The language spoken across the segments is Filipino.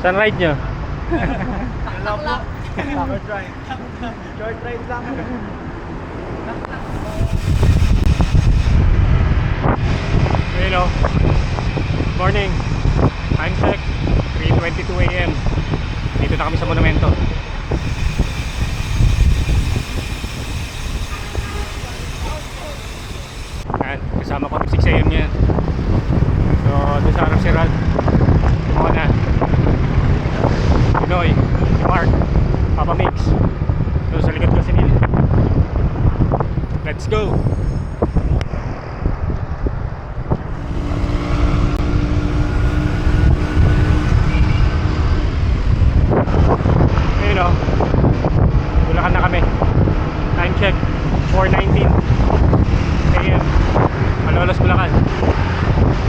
Saan ride nyo? Lang po. Short ride. Short ride lang. Hello. Morning. Time check. 3:22 AM. Dito na kami sa monumento. Ayan, kasama ko 6 AM yan. So, doon sa harap si Ralph. Si Mona. Pinoy. Si Mark. Papa Mix. So, sa likod ko si Neil. Let's go! Ayun o. Bulacan na kami. Time check. 4:19 AM. Malolos Bulacan.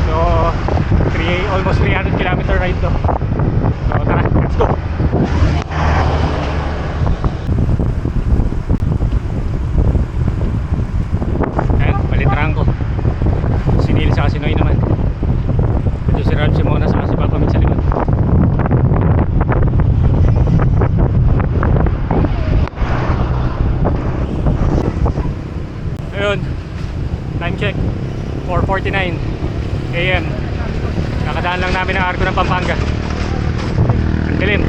So, almost 300 kilometer ride to. So, tara. Let's go! Ayan, palitrahan ko. Si Neil sa si Noy naman. Ito si Ralph, si Mona sa si Papa Mix sa likod. Ayun, time check 4:49 AM. Nakadaan lang namin ang Arco ng Pampanga. Ang dilim.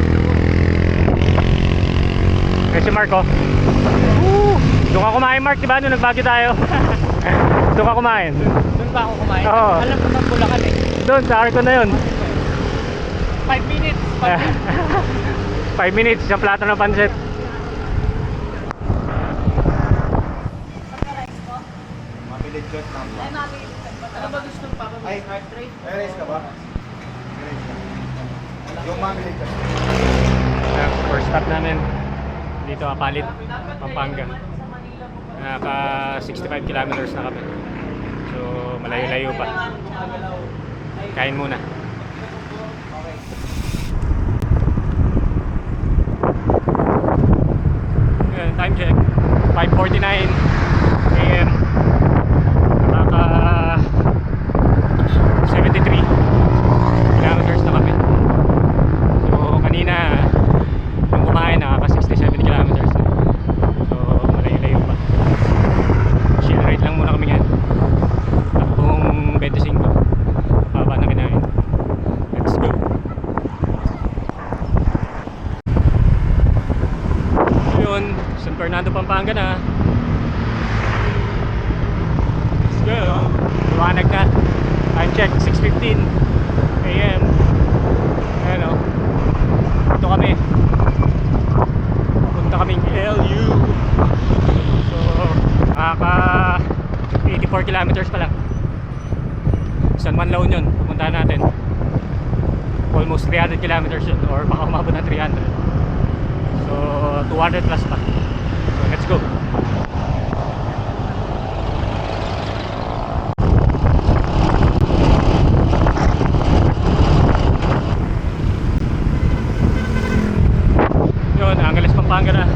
Kaya si Mark, oh. Doon ka kumain, Mark, diba? Nung nagbagyo tayo. Doon ka kumain. Doon ba ako kumain? Oo. Alam ko ng Bulacan eh. Doon, sa Arco na yun. 5 minutes. 5 minutes, isang plato ng pansit. Mabilid ka na. Ay, mabilid ka. Ano ba gusto pa? Ay, hard trade? Erase ka ba? Yung mabilid ka. First stop namin dito, Apalit, Pampanga. Naka 65 kilometers na kami. So, malayo-layo pa. Kain muna. Ayan, time check 5:49 AM. Naka 73 kilometers na kami. So, kanina nung kumain nakaka 67 kilometers na. So, malayo-layo pa. Chill ride lang muna kami ngayon. Takbong 25. Baba na kinain. Let's go. Ayun, San Fernando, Pampanga na. Let's go. Luwanag na. Time check 6:15 AM. Ayan o. Ito kami. Punta kaming LU. So, nakaka 84 kilometers pa lang. San Juan La Union, pupuntahan natin. Almost 300 kilometers yun, or baka umabot na 300. So, 200 plus pa. So, let's go. Yun, Angeles, Pampanga na.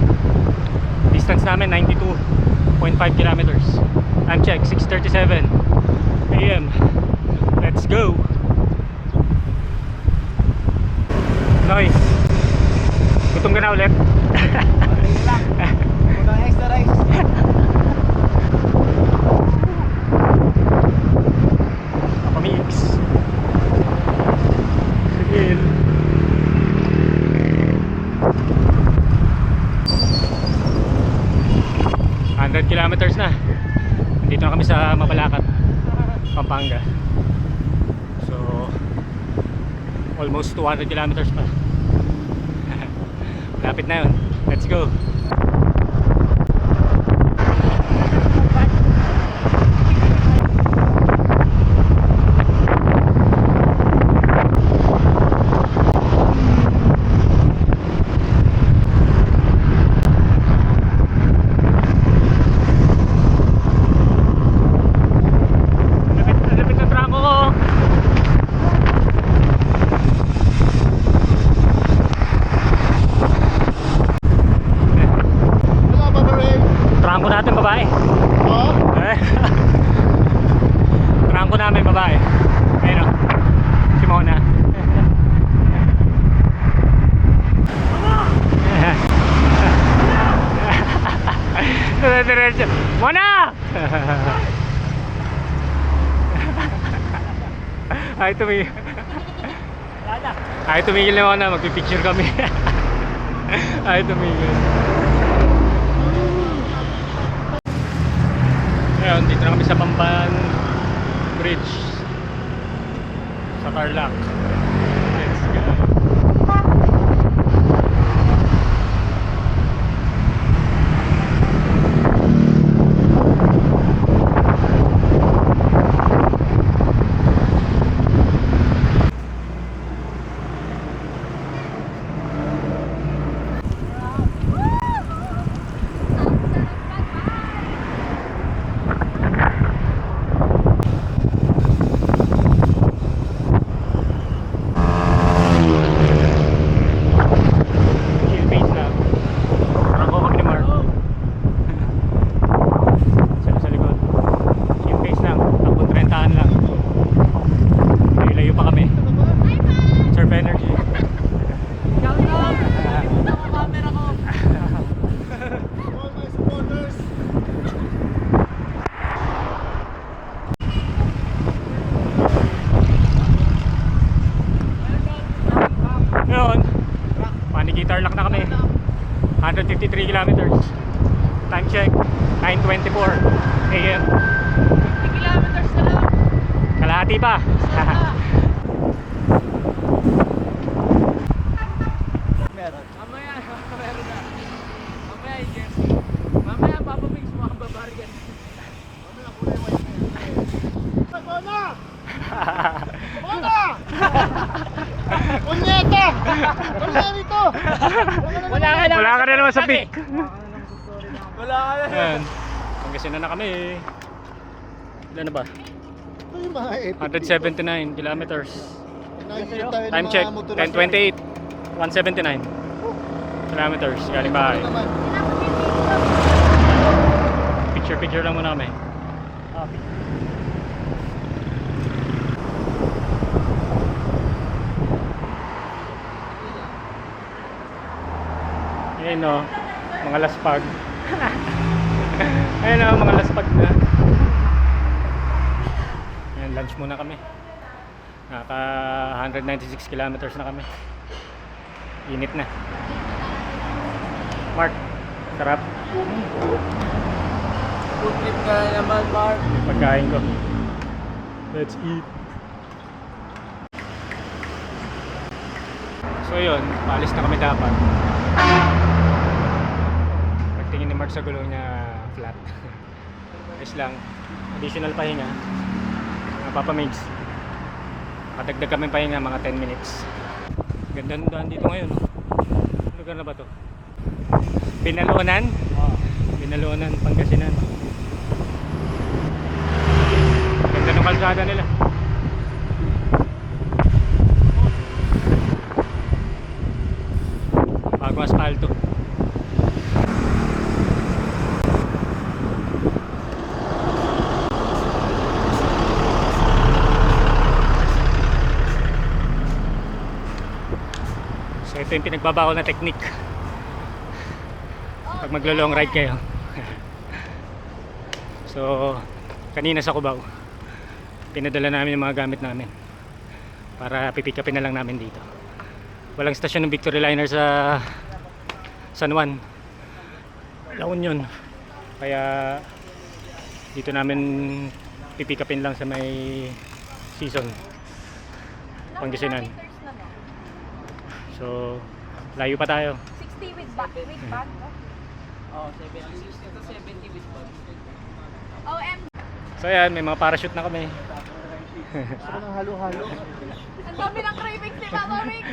Distance namin 92.5 kilometers. Time check 6:37 AM. Let's go. Noy, gutom ka na ulit? Unang extra rice. Pamix. Sige. 100 kilometers na. Dito na kami sa Mabalacat, Pampanga. So, almost 200 kilometers pa. Lapit na yun. Let's go. Lapit na trako ko. Trangko natin babae. Oo? Trangko namin babae. Ayun o. Si Mona. Diretso. Mona! Ay, tumigil. Ay, tumigil na Mona. Magpipicture kami. Ay, tumigil. Ngayon, dito na kami sa Pamban Bridge. Sa Tarlac. Let's go. Chill pace lang. Rangko kami ni Mark. Siya sa likod. Chill pace lang. Takbong 30 lang. Layo-layo pa kami. Conserve energy. Ngayon, Paniki Tarlac na kami. 153 kilometers. Time check, 9:24 AM. 50 kilometers na lang. Kalahati pa. Meron. Mamaya, meron na. Mamaya, Jersey. Mamaya, Papa Mix, mga babarigan. Bona! Bona! Punyeta! Wala rito! Wala ka na naman sa peak. Wala ka na. Ayan. Pangasinan na kami. Ilan na ba? Ito yung mga 179 kilometers. Nakikita tayo ng Time mga check, motorasyon. 10:28. 179 kilometers. Galing bahay. Ito naman. Picture lang muna kami. Ayun o, mga laspag. Ayun o, mga laspag na. Ayan, lunch muna kami. Naka 196 kilometers na kami. Init na. Mark, sarap. Food trip ka na naman, Mark. Yung pagkain ko. Let's eat. So yun, paalis na kami dapat. Pagtingin ni Mark sa gulong niya, flat. Ayos lang. Additional pahinga. Mga Papa Migs. Nakadagdag kami pahinga mga 10 minutes. Ganda ng daan dito ngayon. Ano lugar na ba to? Binalonan? Binalonan, Pangasinan. Ganda ng kalsada nila. Bagong asfalto. So ito yung pinagbabawal na technique pag maglo-long ride kayo. So kanina sa Cubao, pinadala namin yung mga gamit namin para pipick upin na lang namin dito. Walang stasyon ng Victory Liner sa San Juan, La Union, kaya dito namin pipick upin lang sa may season, Pangasinan. So layo pa tayo. 60 with bag, no? Oh, 70. Ito 70 with bag. OM. So ayan, may mga parachute na kami. Gusto ko ng halo-halo. Ang dami ng cravings ni Papa Rick.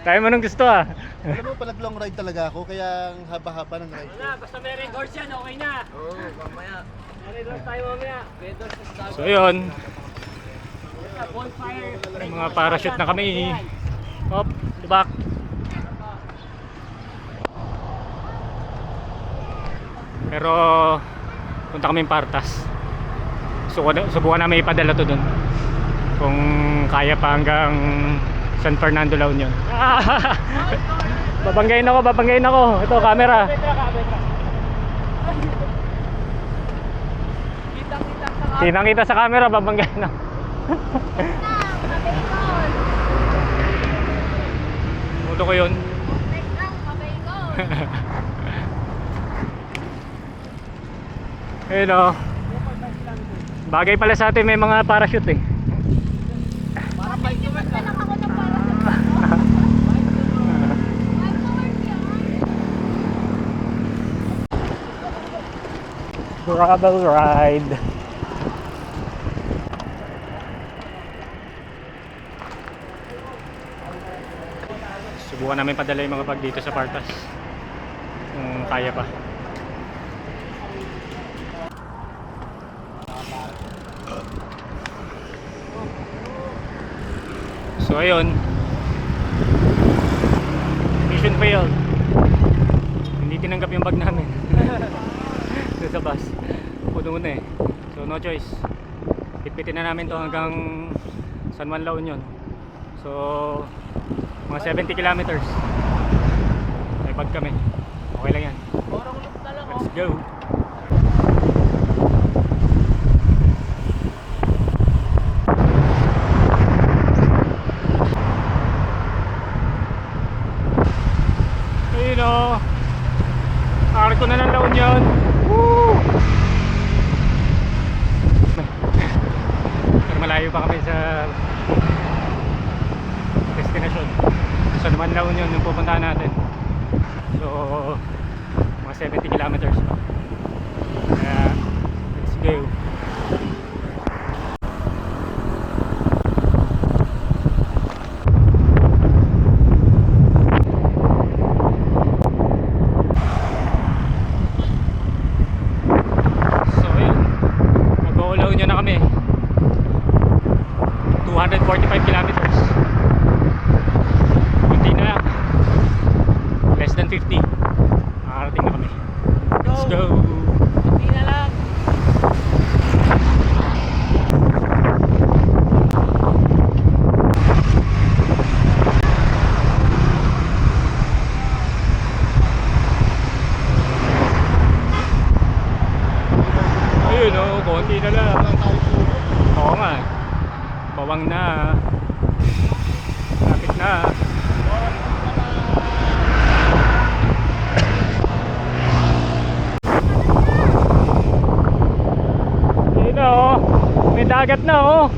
Tayo mo nung gusto ah. Alam mo, palag long ride talaga ako, kaya ang haba-haba ng ride ko. Basta may records yan, okay na. Oo, mamaya. May records tayo mamaya. Records sa start. So yun, Bonfire. may mga parachute na kami. Hop, lubak. Pero punta kami Partas. Subukan namin ipadala to dun kung kaya pa hanggang San Fernando, La Union. Babanggayin ako. Ito, camera. Kitang-kita sa Kitang-kita sa camera, babangga na. Mabay Muto ko yun. Next lang, mabay Ayun o. Bagay pala sa atin may mga parachute eh. Para pa ito Mas malak ako ng para sa ano. 5 hours yun. Gravel ride. Subukan namin padala yung mga bag dito sa Partas. Kung kaya pa. So ayun. Mission failed. Hindi tinanggap yung bag namin. Doon sa bus. Puno na eh. So no choice. Pitpitin na namin to hanggang San Juan La Union. So mga 70 kilometers. May bag kami. Okay lang yan. Orong loop na lang, Let's go. Ayun o. Arko na ng La Union. Woo! Pero malayo pa kami sa destination. Sa naman La Union yung pupuntahan natin. So mga 70 kilometers pa. Kaya let's go. So ayun, mag-uulaw nyo na kami. 245 kilometers. Kunti na lang. Less than 50. Makakarating na kami. Let's go. Hindi na lang. Ayun o, konti na lang. Oo nga. Bawang na. Lapit na. Ayun na o. May dagat na o.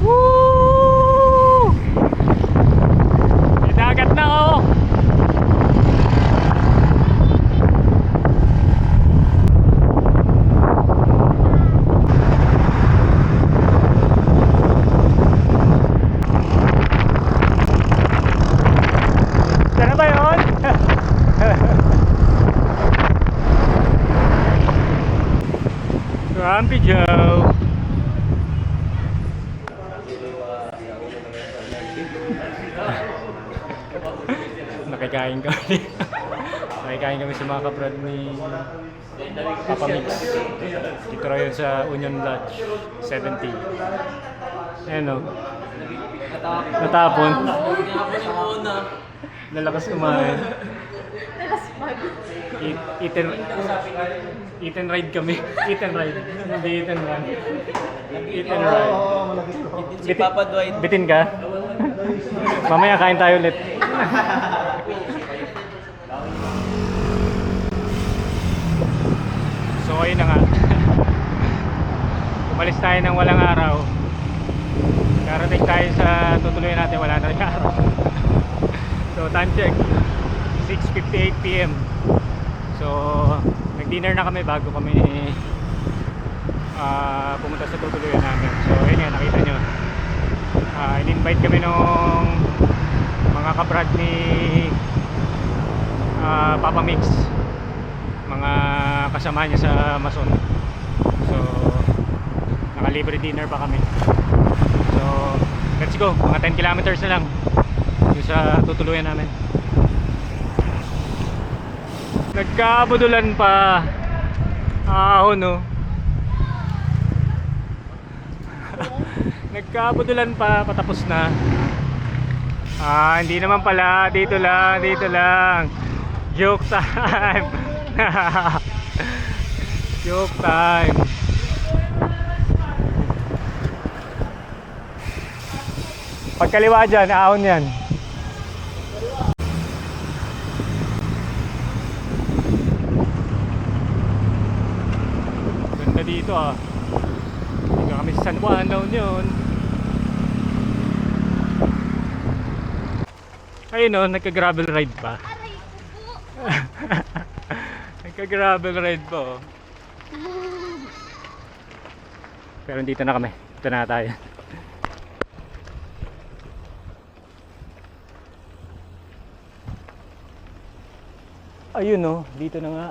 Woo! May dagat na o. Sana ba yun? Grumpy Joe. Nakikain kami. Nakikain kami sa mga kabrad ni Papa Mix. Dito raw yun sa Union Lodge 70. Ayan o. Natapon. Lalakas kumain. Eat and ride kami. Eat and ride. Hindi eat and run. Eat and ride. Si Papa Dwight. Bitin ka? Mamaya kain tayo ulit. So ayun na nga. Umalis tayo ng walang araw. Karating tayo sa tutuluyan natin, wala na rin araw. So time check, 6:58 PM. So nag-dinner na kami bago kami pumunta sa tutuluyan namin. So ayun nga, nakita nyo, in-invite kami nung mga kabrad ni Papa Mix, mga kasama niya sa Mason. So nakalibre dinner pa kami. So let's go, mga 10 kilometers na lang yung sa tutuluyan namin. Nagkabudulan pa. No. Nagkabudulan pa, patapos na. Hindi naman pala, dito lang. Joke time. Joke time. Pagkaliwa dyan, ahon yan. Ganda dito ah. Hindi kami sa San Juan, La Union. Ayun o, nagka-gravel ride pa. Aray ko po. Nagka-gravel ride pa oh. Pero dito na kami. Dito na tayo. Ayun oh, dito na nga.